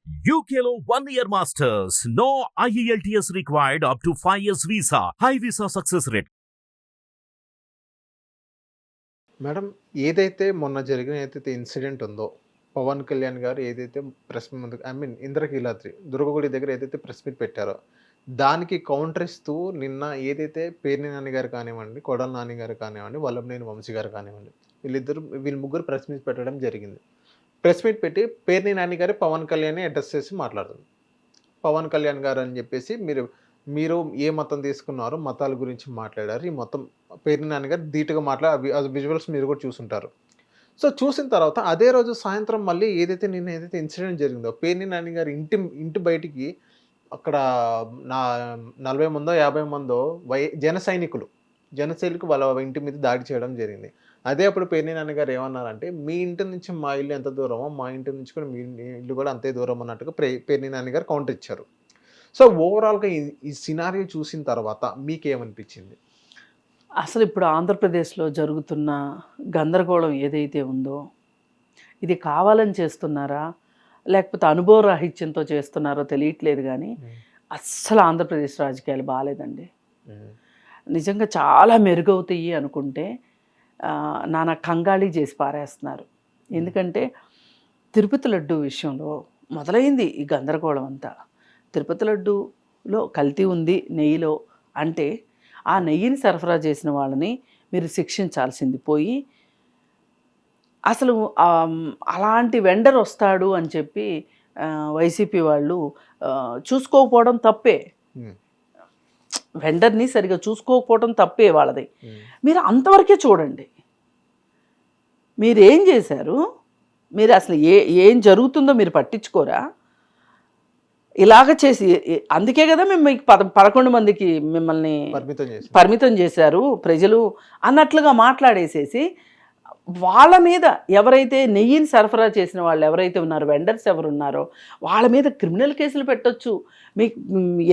UKLO 1 year masters. No IELTS required up to 5 years visa. High visa success rate. Madam, ఏదైతే మొన్న జరిగిన incident ఉందో, పవన్ కళ్యాణ్ గారు ఏదైతే ప్రెస్ ముందు ఇంద్రకీలాద్రి దుర్గగుడి దగ్గర ఏదైతే ప్రెస్ మీట్ పెట్టారో, దానికి కౌంటర్ ఇస్తూ నిన్న ఏదైతే పేర్ని నాని గారు కానివ్వండి, కొడాలి నాని గారు కానివ్వండి, వల్లభనేని వంశీ గారు కానివ్వండి, వీళ్ళు ముగ్గురు ప్రెస్ మీట్ పెట్టడం జరిగింది. ప్రెస్ మీట్ పెట్టి పేర్ని నాని గారు పవన్ కళ్యాణ్ని అడ్రస్ చేసి మాట్లాడుతుంది. పవన్ కళ్యాణ్ గారు అని చెప్పేసి మీరు ఏ మతం తీసుకున్నారో మతాల గురించి మాట్లాడారు. ఈ మొత్తం పేర్ని నాని గారు ధీటుగా ఆ విజువల్స్ మీరు కూడా చూసుంటారు. సో చూసిన తర్వాత అదే రోజు సాయంత్రం మళ్ళీ నిన్న ఏదైతే ఇన్సిడెంట్ జరిగిందో, పేర్ని నాని గారి ఇంటి బయటికి అక్కడ 40 మందో 50 మందో జన సైనికులు వాళ్ళ ఇంటి మీద దాడి చేయడం జరిగింది. అదే అప్పుడు పేర్ని నాని గారు ఏమన్నారంటే, మీ ఇంటి నుంచి మా ఇల్లు ఎంత దూరమో, మా ఇంటి నుంచి కూడా మీ ఇల్లు కూడా అంతే దూరం అన్నట్టుగా పేర్ని నాని గారు కౌంటర్ ఇచ్చారు. సో ఓవరాల్గా ఈ సినారియో చూసిన తర్వాత మీకేమనిపించింది? అసలు ఇప్పుడు ఆంధ్రప్రదేశ్లో జరుగుతున్న గందరగోళం ఏదైతే ఉందో, ఇది కావాలని చేస్తున్నారా లేకపోతే అనుభవరాహిత్యంతో చేస్తున్నారో తెలియట్లేదు, కానీ అస్సలు ఆంధ్రప్రదేశ్ రాజకీయాలు బాగాలేదండి. నిజంగా చాలా మెరుగవుతాయి అనుకుంటే నానా కంగాళీ చేసి పారేస్తున్నారు. ఎందుకంటే తిరుపతి లడ్డు విషయంలో మొదలైంది ఈ గందరగోళం అంతా. తిరుపతి లడ్డూలో కల్తీ ఉంది నెయ్యిలో అంటే, ఆ నెయ్యిని సరఫరా చేసిన వాళ్ళని మీరు శిక్షించాల్సింది పోయి, అసలు అలాంటి వెండర్ వస్తాడు అని చెప్పి వైసీపీ వాళ్ళు చూసుకోకపోవడం తప్పే. వెండర్ని సరిగా చూసుకోకపోవడం తప్పే వాళ్ళది. మీరు అంతవరకే చూడండి. మీరేం చేశారు? మీరు అసలు ఏం జరుగుతుందో మీరు పట్టించుకోరా? ఇలాగ చేసి అందుకే కదా మేము మీకు 11 మందికి మిమ్మల్ని పరిమితం చేశారు ప్రజలు అన్నట్లుగా మాట్లాడేసేసి, వాళ్ళ మీద ఎవరైతే నెయ్యిని సరఫరా చేసిన వాళ్ళు ఎవరైతే ఉన్నారో, వెండర్స్ ఎవరున్నారో వాళ్ళ మీద క్రిమినల్ కేసులు పెట్టొచ్చు. మీకు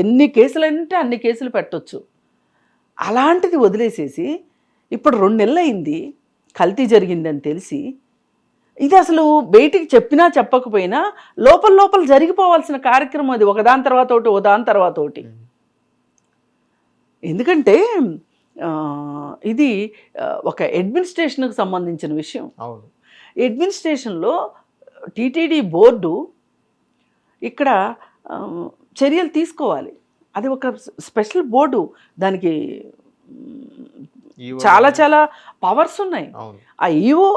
ఎన్ని కేసులు అంటే అన్ని కేసులు పెట్టొచ్చు. అలాంటిది వదిలేసేసి ఇప్పుడు 2 నెలలు అయింది కల్తీ జరిగిందని తెలిసి, ఇది అసలు బయటికి చెప్పినా చెప్పకపోయినా లోపల జరిగిపోవాల్సిన కార్యక్రమం అది, ఒకదాని తర్వాత ఒకటి ఒకదాని తర్వాత ఒకటి. ఎందుకంటే ఇది ఒక అడ్మినిస్ట్రేషన్కి సంబంధించిన విషయం. అడ్మినిస్ట్రేషన్లో టీటీడీ బోర్డు ఇక్కడ చర్యలు తీసుకోవాలి. అది ఒక స్పెషల్ బోర్డు, దానికి చాలా చాలా పవర్స్ ఉన్నాయి. ఆ ఈవో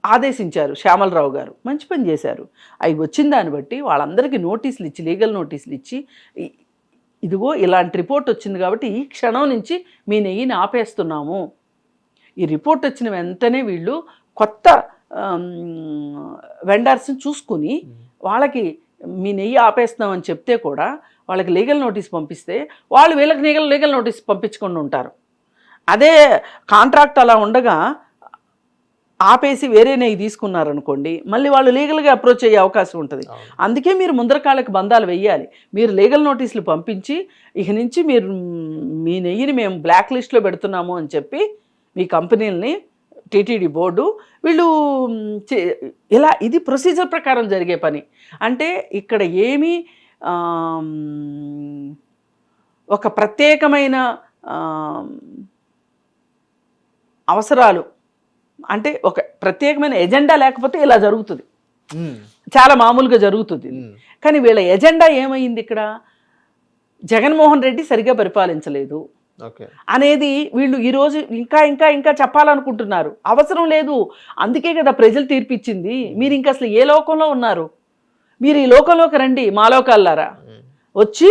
ఆదేశించారు, శ్యామలరావు గారు మంచి పని చేశారు. అవి వచ్చిన దాన్ని బట్టి వాళ్ళందరికీ నోటీసులు ఇచ్చి, లీగల్ నోటీసులు ఇచ్చి, ఇదిగో ఇలాంటి రిపోర్ట్ వచ్చింది కాబట్టి ఈ క్షణం నుంచి మీ నెయ్యిని ఆపేస్తున్నాము. ఈ రిపోర్ట్ వచ్చిన వెంటనే వీళ్ళు కొత్త వెండర్స్ని చూసుకుని వాళ్ళకి మీ నెయ్యి ఆపేస్తున్నామని చెప్తే కూడా వాళ్ళకి లీగల్ నోటీస్ పంపిస్తే వాళ్ళు వీళ్ళకి లీగల్ నోటీస్ పంపించుకొని ఉంటారు. అదే కాంట్రాక్ట్ అలా ఉండగా ఆపేసి వేరే నెయ్యి తీసుకున్నారనుకోండి, మళ్ళీ వాళ్ళు లీగల్గా అప్రోచ్ అయ్యే అవకాశం ఉంటుంది. అందుకే మీరు ముందరకాళ్ళకి బంధాలు వెయ్యాలి. మీరు లీగల్ నోటీసులు పంపించి, ఇక నుంచి మీరు మీ నెయ్యిని మేము బ్లాక్ లిస్ట్లో పెడుతున్నాము అని చెప్పి మీ కంపెనీలని టీటీడీ బోర్డు వీళ్ళు ఇలా, ఇది ప్రొసీజర్ ప్రకారం జరిగే పని. అంటే ఇక్కడ ఏమీ ఒక ప్రత్యేకమైన అవసరాలు అంటే ఒక ప్రత్యేకమైన ఎజెండా లేకపోతే ఇలా జరుగుతుంది, చాలా మామూలుగా జరుగుతుంది. కానీ వీళ్ళ ఎజెండా ఏమైంది? ఇక్కడ జగన్మోహన్ రెడ్డి సరిగ్గా పరిపాలించలేదు అనేది వీళ్ళు ఈరోజు ఇంకా ఇంకా ఇంకా చెప్పాలనుకుంటున్నారు. అవసరం లేదు, అందుకే కదా ప్రజలు తీర్పిచ్చింది. మీరు ఇంకా అసలు ఏ లోకంలో ఉన్నారు? మీరు ఈ లోకంలోకి రండి, మా లోకాలారా వచ్చి,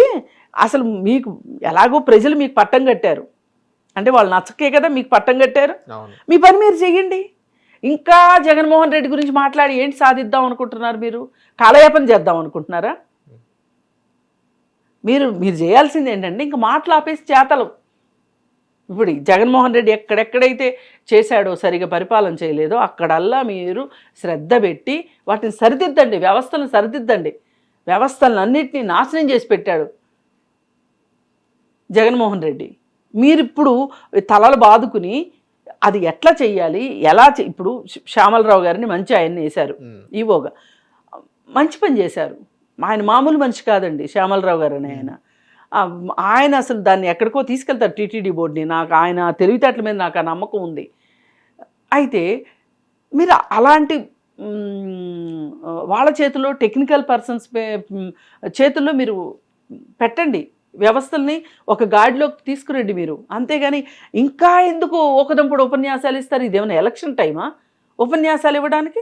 అసలు మీకు ఎలాగో ప్రజలు మీకు పట్టం కట్టారు అంటే వాళ్ళు నచ్చకే కదా మీకు పట్టం కట్టారు. మీ పని మీరు చెయ్యండి. ఇంకా జగన్మోహన్ రెడ్డి గురించి మాట్లాడి ఏంటి సాధిద్దాం అనుకుంటున్నారు? మీరు కాలయాపన చేద్దాం అనుకుంటున్నారా? మీరు చేయాల్సింది ఏంటంటే ఇంకా మాటలు ఆపేసి చేతలు. ఇప్పుడు జగన్మోహన్ రెడ్డి ఎక్కడెక్కడైతే చేశాడో, సరిగా పరిపాలన చేయలేదో అక్కడల్లా మీరు శ్రద్ధ పెట్టి వాటిని సరిదిద్దండి, వ్యవస్థలను సరిదిద్దండి. వ్యవస్థలన్నింటినీ నాశనం చేసి పెట్టాడు జగన్మోహన్ రెడ్డి. మీరిప్పుడు తలలు బాదుకుని అది ఎట్లా చెయ్యాలి, ఎలా ఇప్పుడు శ్యామలరావు గారిని మంచి ఆయన్ని వేశారు ఈవోగా, మంచి పని చేశారు. ఆయన మామూలు మనిషి కాదండి, శ్యామలరావు గారు అని ఆయన. ఆయన అసలు దాన్ని ఎక్కడికో తీసుకెళ్తారు టీటీడీ బోర్డుని. నాకు ఆయన తెలివితేటల మీద నాకు ఆ నమ్మకం ఉంది. అయితే మీరు అలాంటి వాళ్ళ చేతుల్లో, టెక్నికల్ పర్సన్స్ చేతుల్లో మీరు పెట్టండి, వ్యవస్థల్ని ఒక గాడిలోకి తీసుకురండి మీరు. అంతేగాని ఇంకా ఎందుకు ఒకదంపుడు ఉపన్యాసాలు ఇస్తారు? ఇదేమైనా ఎలక్షన్ టైమా ఉపన్యాసాలు ఇవ్వడానికి?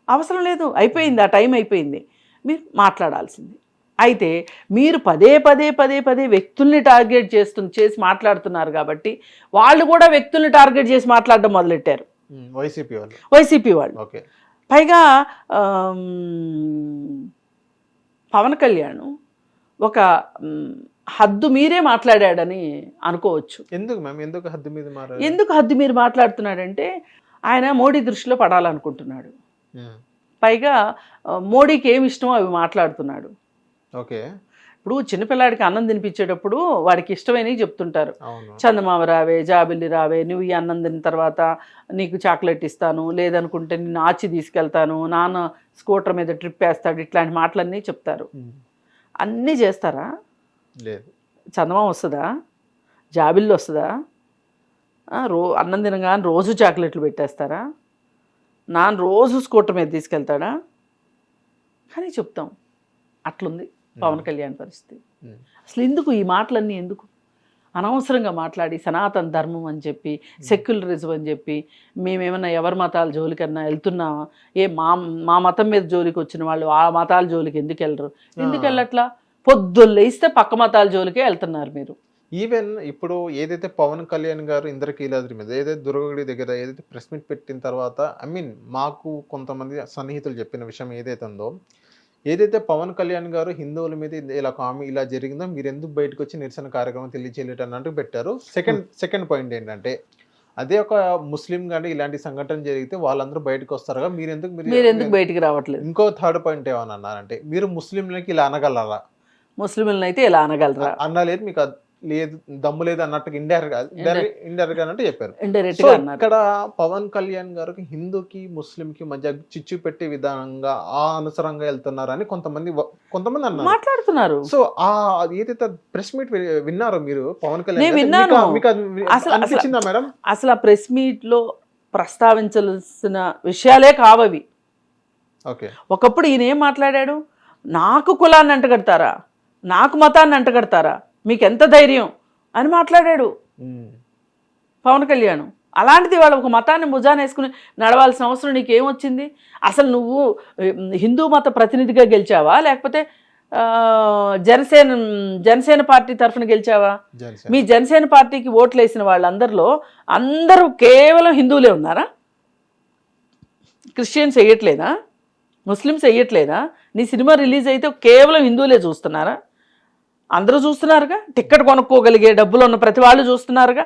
అవసరం లేదు, అయిపోయింది, ఆ టైం అయిపోయింది, మీరు మాట్లాడాల్సింది. అయితే మీరు పదే పదే పదే పదే వ్యక్తుల్ని టార్గెట్ చేసి మాట్లాడుతున్నారు కాబట్టి వాళ్ళు కూడా వ్యక్తుల్ని టార్గెట్ చేసి మాట్లాడడం మొదలెట్టారు, వైసీపీ వాళ్ళు. పైగా పవన్ కళ్యాణ్ ఒక హద్దు మీరే మాట్లాడాడని అనుకోవచ్చు. ఎందుకు హద్దు మీరు మాట్లాడుతున్నాడంటే ఆయన మోడీ దృష్టిలో పడాలనుకుంటున్నాడు. పైగా మోడీకి ఏమి ఇష్టమో అవి మాట్లాడుతున్నాడు. ఇప్పుడు చిన్నపిల్లాడికి అన్నం తినిపించేటప్పుడు వాడికి ఇష్టమైనవి చెప్తుంటారు. చందమామ రావే, జాబిల్లి రావే, నువ్వు ఈ అన్నం తిన్న తర్వాత నీకు చాక్లెట్ ఇస్తాను, లేదనుకుంటే నిన్ను ఆచి తీసుకెళ్తాను, నాన్న స్కూటర్ మీద ట్రిప్ వేస్తాడు, ఇట్లాంటి మాటలన్నీ చెప్తారు. అన్నీ చేస్తారా? చందమామ వస్తుందా? జాబిల్లి వస్తుందా? అన్నం తినగానే రోజు చాక్లెట్లు పెట్టేస్తారా? నాన్న రోజు స్కూటర్ మీద తీసుకెళ్తాడా? కానీ చెప్తాం. అట్లుంది పవన్ కళ్యాణ్ పరిస్థితి. అసలు ఎందుకు ఈ మాటలన్నీ ఎందుకు అనవసరంగా మాట్లాడి సనాతన ధర్మం అని చెప్పి, సెక్యులరిజం అని చెప్పి, మేమేమన్నా ఎవరి మతాల జోలికన్నా వెళ్తున్నామా? మా మతం మీద జోలికి వచ్చిన వాళ్ళు ఆ మతాల జోలికి ఎందుకు వెళ్ళరు? ఎందుకు వెళ్ళట్లా? పొద్దున్న ఇస్తే పక్క మతాల జోలికే వెళ్తున్నారు మీరు. ఈవెన్ ఇప్పుడు ఏదైతే పవన్ కళ్యాణ్ గారు ఇంద్రకీలాద్రి మీద ఏదైతే దుర్గగుడి దగ్గర ఏదైతే ప్రెస్ మీట్ పెట్టిన తర్వాత మాకు కొంతమంది సన్నిహితులు చెప్పిన విషయం ఏదైతే ఉందో, ఏదైతే పవన్ కళ్యాణ్ గారు హిందువుల మీద ఇలా జరిగిందో మీరు ఎందుకు బయటకు వచ్చి నిరసన కార్యక్రమం తెలియచేయలేట అన్నట్టు పెట్టారు. సెకండ్ పాయింట్ ఏంటంటే, అదే ఒక ముస్లిం కానీ ఇలాంటి సంఘటన జరిగితే వాళ్ళందరూ బయటకు వస్తారుగా, మీరు ఎందుకు బయటికి రావట్లేదు? ఇంకో థర్డ్ పాయింట్ ఏమని అన్నారంటే, మీరు ముస్లింలకి ఇలా అనగలరా? ముస్లింలను అయితే ఇలా అనగలరా? అన్నలేదు, మీకు లేదు, దమ్ము లేదు అన్నట్టు ఇండైరెక్ట్ అన్నట్టు చెప్పారు. ఇక్కడ పవన్ కళ్యాణ్ గారికి హిందూకి ముస్లింకి మధ్య చిచ్చు పెట్టే విధానంగా అనుసరంగా వెళ్తున్నారని కొంతమంది అన్నారు, మాట్లాడుతున్నారు. సో ఏదైతే ప్రెస్ మీట్ విన్నారో మీరు పవన్ కళ్యాణ్, అనిపించిందా మేడం? అసలు ఆ ప్రెస్ మీట్ లో ప్రస్తావించాల్సిన విషయాలే కావవి. ఒకప్పుడు ఈయన ఏం మాట్లాడాడు? నాకు కులాన్ని అంటగడతారా, నాకు మతాన్ని అంటగడతారా, మీకు ఎంత ధైర్యం అని మాట్లాడాడు పవన్ కళ్యాణ్. అలాంటిది వాళ్ళు ఒక మతాన్ని భుజాన వేసుకుని నడవాల్సిన అవసరం నీకేమొచ్చింది? అసలు నువ్వు హిందూ మత ప్రతినిధిగా గెలిచావా, లేకపోతే జనసేన పార్టీ తరఫున గెలిచావా? మీ జనసేన పార్టీకి ఓట్లు వేసిన వాళ్ళందరిలో అందరూ కేవలం హిందువులే ఉన్నారా? క్రిస్టియన్స్ వేయట్లేదా? ముస్లిమ్స్ వేయట్లేదా? నీ సినిమా రిలీజ్ అయితే కేవలం హిందువులే చూస్తున్నారా? అందరూ చూస్తున్నారుగా, టిక్కెట్ కొనుక్కోగలిగే డబ్బులు ఉన్న ప్రతి వాళ్ళు చూస్తున్నారుగా.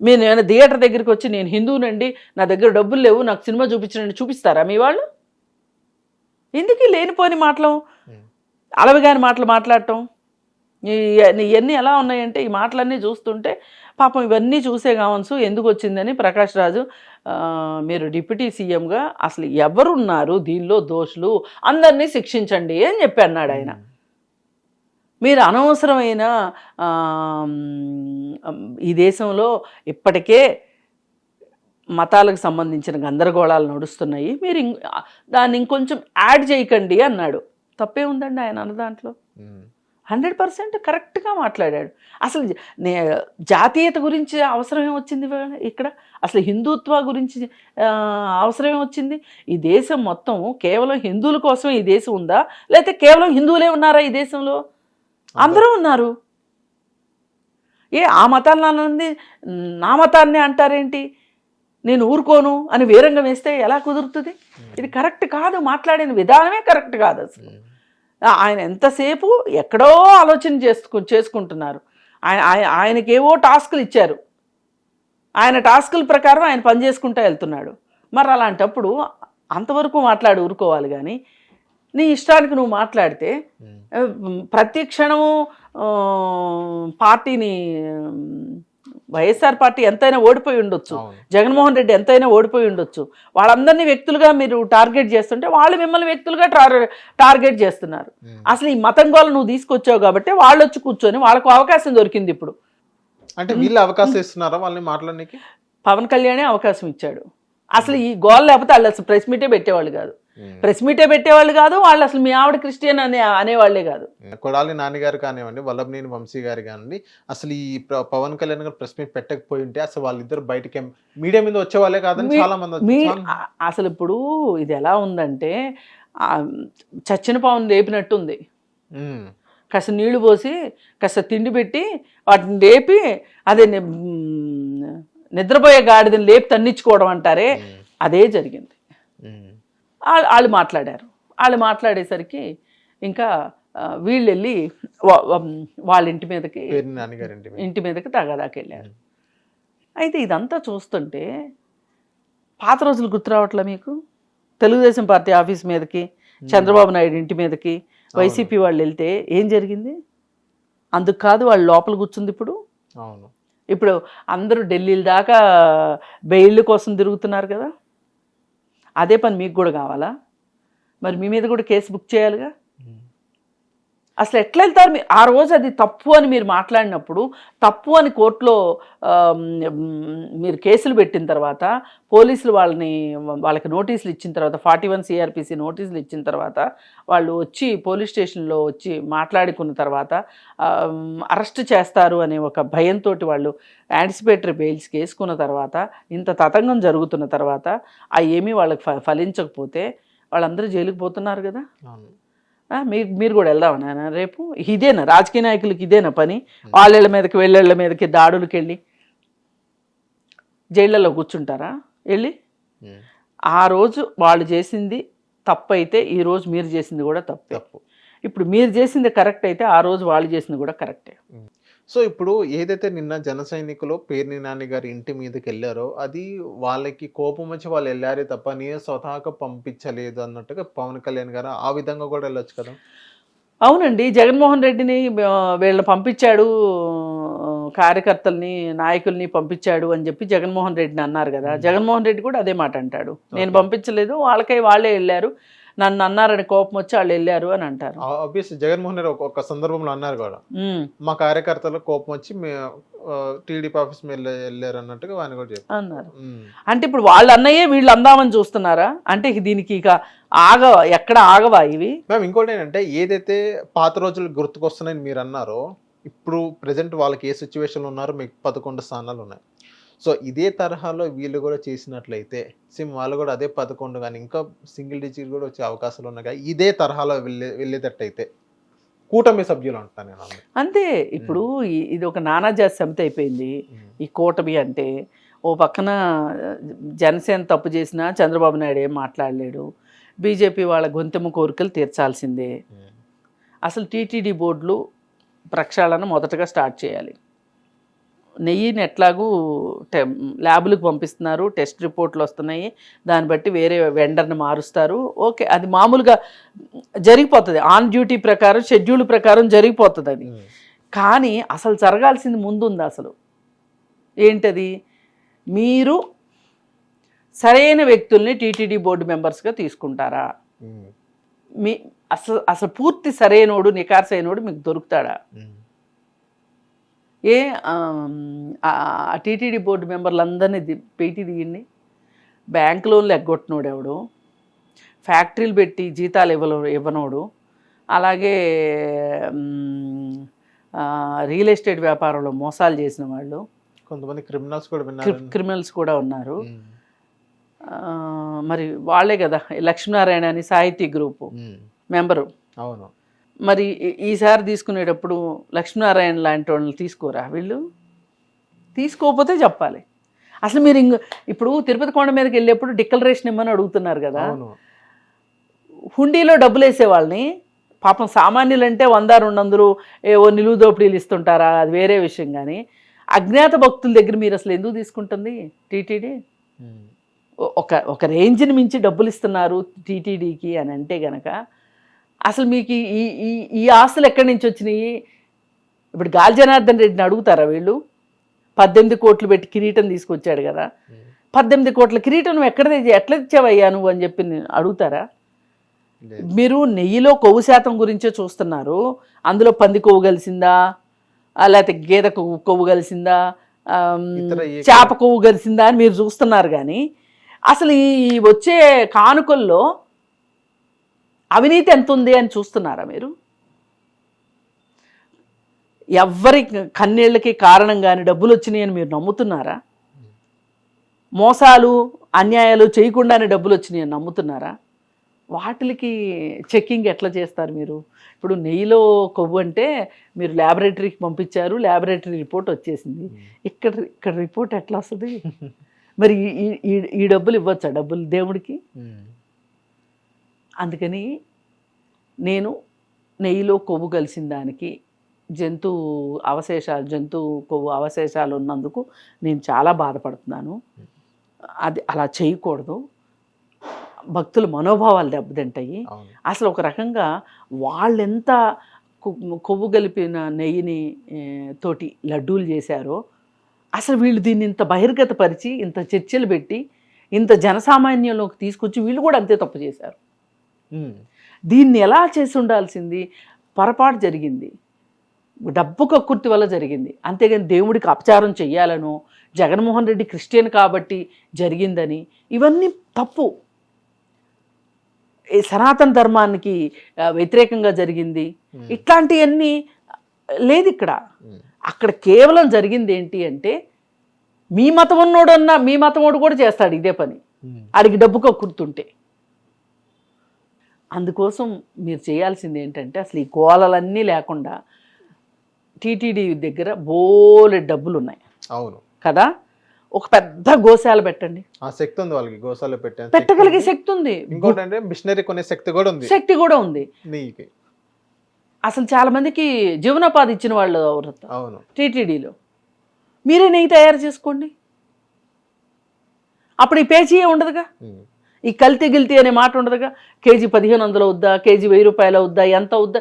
మీరు ఏమైనా థియేటర్ దగ్గరికి వచ్చి నేను హిందువునండి, నా దగ్గర డబ్బులు లేవు, నాకు సినిమా చూపిస్తారా మీ వాళ్ళు? ఎందుకు లేనిపోని మాటలు, అలవిగాని మాటలు మాట్లాడటం? ఇవన్నీ ఎలా ఉన్నాయంటే, ఈ మాటలన్నీ చూస్తుంటే పాపం ఇవన్నీ చూసే కావచ్చు ఎందుకు వచ్చిందని ప్రకాష్ రాజు, మీరు డిప్యూటీ సీఎంగా అసలు ఎవరున్నారు దీనిలో దోషులు, అందరినీ శిక్షించండి అని చెప్పి అన్నాడు ఆయన. మీరు అనవసరమైన ఈ దేశంలో ఇప్పటికే మతాలకు సంబంధించిన గందరగోళాలు నడుస్తున్నాయి, మీరు దాన్ని ఇంకొంచెం యాడ్ చేయకండి అన్నాడు. తప్పే ఉందండి ఆయన అన్న దాంట్లో? 100% కరెక్ట్గా మాట్లాడాడు. అసలు జాతీయత గురించి అవసరం ఏమొచ్చింది ఇక్కడ? అసలు హిందుత్వ గురించి అవసరం ఏమొచ్చింది? ఈ దేశం మొత్తం కేవలం హిందువుల కోసం ఈ దేశం ఉందా, లేకపోతే కేవలం హిందువులే ఉన్నారా ఈ దేశంలో? అందరూ ఉన్నారు. ఆ మతాన్ని నా మతాన్ని అంటారేంటి? నేను ఊరుకోను అని వీరంగం వేస్తే ఎలా కుదురుతుంది? ఇది కరెక్ట్ కాదు, మాట్లాడిన విధానమే కరెక్ట్ కాదు. అసలు ఆయన ఎంతసేపు ఎక్కడో ఆలోచన చేసుకుంటున్నారు. ఆయనకేవో టాస్కులు ఇచ్చారు, ఆయన టాస్కుల ప్రకారం ఆయన పని చేసుకుంటూ వెళ్తున్నాడు. మరి అలాంటప్పుడు అంతవరకు మాట్లాడి ఊరుకోవాలి కానీ నీ ఇష్టానికి నువ్వు మాట్లాడితే ప్రతి క్షణము పార్టీని వైఎస్ఆర్ పార్టీ ఎంతైనా ఓడిపోయి ఉండొచ్చు, అవును. జగన్మోహన్ రెడ్డి ఎంతైనా ఓడిపోయి ఉండొచ్చు. వాళ్ళందరినీ వ్యక్తులుగా మీరు టార్గెట్ చేస్తుంటే వాళ్ళు మిమ్మల్ని వ్యక్తులుగా టార్గెట్ చేస్తున్నారు. అసలు ఈ మతం గోల నువ్వు తీసుకొచ్చావు కాబట్టి వాళ్ళు వచ్చి కూర్చొని వాళ్ళకు అవకాశం దొరికింది. ఇప్పుడు అంటే వీళ్ళు అవకాశం ఇస్తున్నారా వాళ్ళని మాట్లాడడానికి? పవన్ కళ్యాణే అవకాశం ఇచ్చాడు. అసలు ఈ గోల్ లేకపోతే వాళ్ళు అసలు ప్రెస్ మీటే పెట్టేవాళ్ళు కాదు. వాళ్ళు అసలు మీ ఆవిడ క్రిస్టియన్ అనేవాళ్లే కాదు. కొడాలి నాన్నగారు కానివ్వండి, వల్లభనేని వంశీ గారు కానివ్వండి, అసలు ఈ పవన్ కళ్యాణ్ గారు ప్రెస్ మీట్ పెట్టకపోయి ఉంటే అసలు వాళ్ళిద్దరు బయటకి మీడియా మీద వచ్చేవాళ్ళే కాదని చాలా మంది. అసలు ఇప్పుడు ఇది ఎలా ఉందంటే చచ్చిన పావును లేపినట్టుంది. కాస్త నీళ్లు పోసి కాస్త తిండి పెట్టి వాటిని లేపి అదే నిద్రపోయే గాడిదని లేపి తన్నించుకోవడం అంటారే, అదే జరిగింది. వాళ్ళు మాట్లాడేసరికి ఇంకా వీళ్ళు వెళ్ళి వాళ్ళ ఇంటి మీదకి తగాదాకి వెళ్ళారు. అయితే ఇదంతా చూస్తుంటే పాత రోజులు గుర్తు రావట్లే మీకు? తెలుగుదేశం పార్టీ ఆఫీస్ మీదకి, చంద్రబాబు నాయుడు ఇంటి మీదకి వైసీపీ వాళ్ళు వెళ్తే ఏం జరిగింది? అందుకు కాదు వాళ్ళు లోపల కూర్చుంది. ఇప్పుడు అందరూ ఢిల్లీల దాకా బెయిల్ కోసం తిరుగుతున్నారు కదా. అదే పని మీకు కూడా కావాలా? మరి మీ మీద కూడా కేసు బుక్ చేయాలిగా. అసలు ఎట్లా వెళ్తారు? ఆ రోజు అది తప్పు అని మీరు మాట్లాడినప్పుడు, తప్పు అని కోర్టులో మీరు కేసులు పెట్టిన తర్వాత, పోలీసులు వాళ్ళకి నోటీసులు ఇచ్చిన తర్వాత, 41 CRPC నోటీసులు ఇచ్చిన తర్వాత, వాళ్ళు వచ్చి పోలీస్ స్టేషన్లో వచ్చి మాట్లాడుకున్న తర్వాత అరెస్ట్ చేస్తారు అనే ఒక భయంతో వాళ్ళు యాంటిసిపేటరీ బెయిల్స్కి వేసుకున్న తర్వాత, ఇంత తతంగం జరుగుతున్న తర్వాత ఏమీ వాళ్ళకి ఫలించకపోతే వాళ్ళందరూ జైలుకి పోతున్నారు కదా. మీరు కూడా వెళ్దామన్నా రేపు? ఇదేనా రాజకీయ నాయకులకి ఇదేనా పని? వాళ్ళ మీదకి వీళ్ళ మీదకి దాడులకి వెళ్ళి జైళ్ళలో కూర్చుంటారా వెళ్ళి? ఆ రోజు వాళ్ళు చేసింది తప్పు అయితే ఈ రోజు మీరు చేసింది కూడా తప్పు. ఇప్పుడు మీరు చేసింది కరెక్ట్ అయితే ఆ రోజు వాళ్ళు చేసింది కూడా కరెక్టే. సో ఇప్పుడు ఏదైతే నిన్న జన సైనికులు పేర్ని నాని గారి ఇంటి మీదకి వెళ్ళారో అది వాళ్ళకి కోపం వచ్చి వాళ్ళు వెళ్ళారే తప్ప నీ స్వతహాగా పంపించలేదు అన్నట్టుగా పవన్ కళ్యాణ్ గారు ఆ విధంగా కూడా వెళ్ళొచ్చు కదా. అవునండి, జగన్మోహన్ రెడ్డిని వీళ్ళని పంపించాడు, కార్యకర్తల్ని నాయకుల్ని పంపించాడు అని చెప్పి జగన్మోహన్ రెడ్డిని అన్నారు కదా. జగన్మోహన్ రెడ్డి కూడా అదే మాట అంటాడు, నేను పంపించలేదు, వాళ్ళే వెళ్ళారు, నన్ను అన్నారని కోపం వచ్చి వాళ్ళు వెళ్ళారు అని అంటారు. ఆబ్వియస్లీ జగన్మోహన్ రెడ్డి ఒక సందర్భంలో అన్నారు కూడా, మా కార్యకర్తలకు కోపం వచ్చి టీడీపీ ఆఫీస్ వెళ్ళారు అన్నట్టుగా ఆయన కూడా అన్నారు. అంటే ఇప్పుడు వాళ్ళు అన్నయ్యే వీళ్ళు అందామని చూస్తున్నారా? అంటే దీనికి ఇక ఎక్కడ ఆగవా ఇవి? మ్యామ్ ఇంకోటి ఏంటంటే ఏదైతే పాత రోజులు గుర్తుకొస్తున్నాయని మీరు అన్నారో, ఇప్పుడు ప్రజెంట్ వాళ్ళకి ఏ సిచ్యువేషన్లో ఉన్నారో మీకు 11 స్థానాలు ఉన్నాయి. సో ఇదే తరహాలో వీళ్ళు కూడా చేసినట్లయితే సేమ్ వాళ్ళు కూడా అదే 11 కానీ ఇంకా సింగిల్ డిజిట్ కూడా వచ్చే అవకాశాలు ఉన్నాయి. ఇదే తరహాలో వెళ్ళేటట్టయితే కూటమి సభ్యులు అంటాను నేను అంతే. ఇప్పుడు ఇది ఒక నానాజాతి సమితి అయిపోయింది ఈ కూటమి అంటే. ఓ పక్కన జనసేన తప్పు చేసినా చంద్రబాబు నాయుడు ఏం మాట్లాడలేడు, బీజేపీ వాళ్ళ గొంతెమ్మ కోరికలు తీర్చాల్సిందే. అసలు టీటీడీ బోర్డులు ప్రక్షాళన మొదటగా స్టార్ట్ చేయాలి. నెయ్యిని ఎట్లాగూ ల్యాబులకు పంపిస్తున్నారు, టెస్ట్ రిపోర్ట్లు వస్తున్నాయి, దాన్ని బట్టి వేరే వెండర్ని మారుస్తారు. ఓకే, అది మామూలుగా జరిగిపోతుంది, ఆన్ డ్యూటీ ప్రకారం షెడ్యూల్ ప్రకారం జరిగిపోతుంది అది. కానీ అసలు జరగాల్సింది ముందుంది. అసలు ఏంటది? మీరు సరైన వ్యక్తుల్ని టీటీడీ బోర్డు మెంబర్స్గా తీసుకుంటారా? అసలు పూర్తి సరైనోడు నికార్సైనోడు మీకు దొరుకుతాడా? టీటీడీ బోర్డు మెంబర్లందరినీ పెయిటీ దిగింది. బ్యాంక్ లోన్లు ఎగ్గొట్టినోడు ఎవడు, ఫ్యాక్టరీలు పెట్టి జీతాలు ఇవ్వనోడు, అలాగే రియల్ ఎస్టేట్ వ్యాపారంలో మోసాలు చేసిన వాళ్ళు, కొంతమంది క్రిమినల్స్ కూడా ఉన్నారు. మరి వాళ్ళే కదా లక్ష్మీనారాయణ అని సాహితీ గ్రూపు మెంబరు. అవును. మరి ఈసారి తీసుకునేటప్పుడు లక్ష్మీనారాయణ లాంటి వాళ్ళని తీసుకోరా? వీళ్ళు తీసుకోకపోతే చెప్పాలి. అసలు మీరు ఇప్పుడు తిరుపతి కొండ మీదకి వెళ్ళేప్పుడు డిక్లరేషన్ ఇమ్మని అడుగుతున్నారు కదా. హుండీలో డబ్బులు వేసే వాళ్ళని పాపం సామాన్యులంటే 100-200 ఏవో నిలువు దోపిడీలు ఇస్తుంటారా, అది వేరే విషయం. కానీ అజ్ఞాత భక్తుల దగ్గర మీరు అసలు ఎందుకు తీసుకుంటుంది టీటీడీ? ఒక రేంజ్ని మించి డబ్బులు ఇస్తున్నారు టీటీడీకి అని అంటే గనక అసలు మీకు ఈ ఆస్తులు ఎక్కడి నుంచి వచ్చినాయి? ఇప్పుడు గాలి జనార్దన్ రెడ్డిని అడుగుతారా వీళ్ళు? 18 కోట్లు పెట్టి కిరీటం తీసుకొచ్చాడు కదా, 18 కోట్ల కిరీటం నువ్వు ఎట్లా తెచ్చావయ్యా నువ్వు అని చెప్పి అడుగుతారా? మీరు నెయ్యిలో కొవ్వు శాతం గురించే చూస్తున్నారు. అందులో పంది కొవ్వు కలిసిందా, లేకపోతే గేదె కొవ్వు కలిసిందా, చేప కొవ్వు కలిసిందా అని మీరు చూస్తున్నారు. కానీ అసలు ఈ వచ్చే కానుకల్లో అవినీతి ఎంత ఉంది అని చూస్తున్నారా మీరు? ఎవ్వరి కన్నీళ్ళకి కారణం కానీ డబ్బులు వచ్చినాయని మీరు నమ్ముతున్నారా? మోసాలు అన్యాయాలు చేయకుండానే డబ్బులు వచ్చినాయని నమ్ముతున్నారా? వాటికి చెక్కింగ్ ఎట్లా చేస్తారు మీరు? ఇప్పుడు నెయ్యిలో కొవ్వు అంటే మీరు ల్యాబొరేటరీకి పంపించారు, ల్యాబొరేటరీ రిపోర్ట్ వచ్చేసింది. ఇక్కడ రిపోర్ట్ ఎట్లా వస్తుంది? మరి ఈ డబ్బులు ఇవ్వచ్చా డబ్బులు దేవుడికి? అందుకని నేను నెయ్యిలో కొవ్వు కలిసిన దానికి జంతు కొవ్వు అవశేషాలు ఉన్నందుకు నేను చాలా బాధపడుతున్నాను. అది అలా చేయకూడదు. భక్తుల మనోభావాలు దెబ్బతింటాయి. అసలు ఒక రకంగా వాళ్ళెంత కొవ్వు కలిపిన నెయ్యిని తోటి లడ్డూలు చేశారో, అసలు వీళ్ళు దీన్ని ఇంత బహిర్గతపరిచి ఇంత చర్చలు పెట్టి ఇంత జనసామాన్యంలోకి తీసుకొచ్చి వీళ్ళు కూడా అంతే తప్పు చేశారు. దీన్ని ఎలా చేసి ఉండాల్సింది? పొరపాటు జరిగింది, డబ్బు కక్కుర్తి వల్ల జరిగింది. అంతేగాని దేవుడికి అపచారం చెయ్యాలనో, జగన్మోహన్ రెడ్డి క్రిస్టియన్ కాబట్టి జరిగిందని, ఇవన్నీ తప్పు. సనాతన ధర్మానికి వ్యతిరేకంగా జరిగింది, ఇట్లాంటివన్నీ లేదు ఇక్కడ. అక్కడ కేవలం జరిగింది ఏంటి అంటే, మీ మతం ఉన్నోడన్నా మీ మతమోడు కూడా చేస్తాడు ఇదే పని, ఆడికి డబ్బు కక్కుర్తుంటే. అందుకోసం మీరు చేయాల్సింది ఏంటంటే, అసలు ఈ గోళలన్నీ లేకుండా టీటీడీ దగ్గర బోలెడు డబ్బులు ఉన్నాయి. అవును కదా, ఒక పెద్ద గోశాల పెట్టండి. ఆ శక్తి ఉంది వాళ్ళకి, గోశాల పెట్టగలిగే శక్తి ఉంది. ఇంకోటి అంటే మిషనరీ కొనే శక్తి కూడా ఉంది. అసలు చాలా మందికి జీవనోపాధి ఇచ్చిన వాళ్ళు అవును టీటీడీలో. మీరే నెయ్యి తయారు చేసుకోండి, అప్పుడు ఈ పేచీ ఉండదుగా, ఈ కల్తీ అనే మాట ఉండదుగా. కేజీ 1500 అవుద్దా, కేజీ 1000 రూపాయలు అవుద్దా, ఎంత అవుద్దా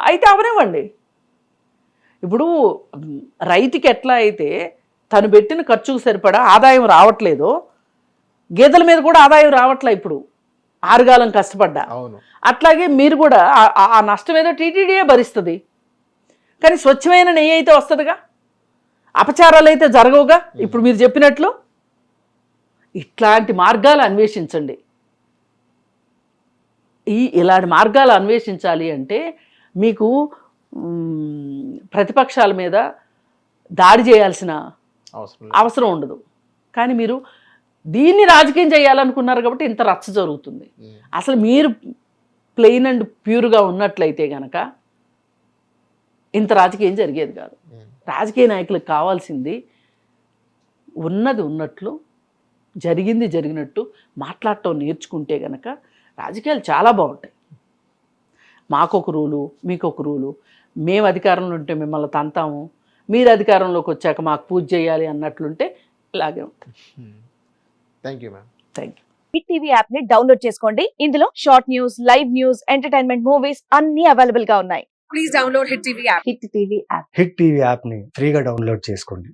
అయితే అవనివ్వండి. ఇప్పుడు రైతుకి ఎట్లా అయితే తను పెట్టిన ఖర్చుకు సరిపడా ఆదాయం రావట్లేదో, గేదెల మీద కూడా ఆదాయం రావట్లే ఇప్పుడు, ఆరుగాలం కష్టపడ్డా. అట్లాగే మీరు కూడా ఆ నష్టం ఏదో టీటీడీయే భరిస్తుంది. కానీ స్వచ్ఛమైన నెయ్యి అయితే వస్తుందిగా, అపచారాలు అయితే జరగవుగా. ఇప్పుడు మీరు చెప్పినట్లు ఇట్లాంటి మార్గాలు అన్వేషించండి. ఇలాంటి మార్గాలు అన్వేషించాలి అంటే మీకు ప్రతిపక్షాల మీద దాడి చేయాల్సిన అవసరం ఉండదు. కానీ మీరు దీన్ని రాజకీయం చేయాలనుకున్నారు కాబట్టి ఇంత రచ్చ జరుగుతుంది. అసలు మీరు ప్లెయిన్ అండ్ ప్యూర్గా ఉన్నట్లయితే గనక ఇంత రాజకీయం జరిగేది కాదు. రాజకీయ నాయకులకు కావాల్సింది ఉన్నది ఉన్నట్లు, జరిగింది జరిగినట్టు మాట్లాడటం నేర్చుకుంటే గనక రాజకీయాలు చాలా బాగుంటాయి. మాకొక రూలు, మీకొక రూలు, మేము అధికారంలో ఉంటే మిమ్మల్ని తంతాము, మీరు అధికారంలోకి వచ్చాక మాకు పూజ చేయాలి అన్నట్లుంటే ఇలాగే ఉంటుంది. Thank you ma'am. Thank you. Hit TV app ని డౌన్లోడ్ చేసుకోండి. ఇందులో short news, live news, entertainment movies అన్ని అవైలబుల్ గా ఉన్నాయి. Please download hit TV app. Hit TV app. Hit TV app ని ఫ్రీగా డౌన్లోడ్ చేసుకోండి.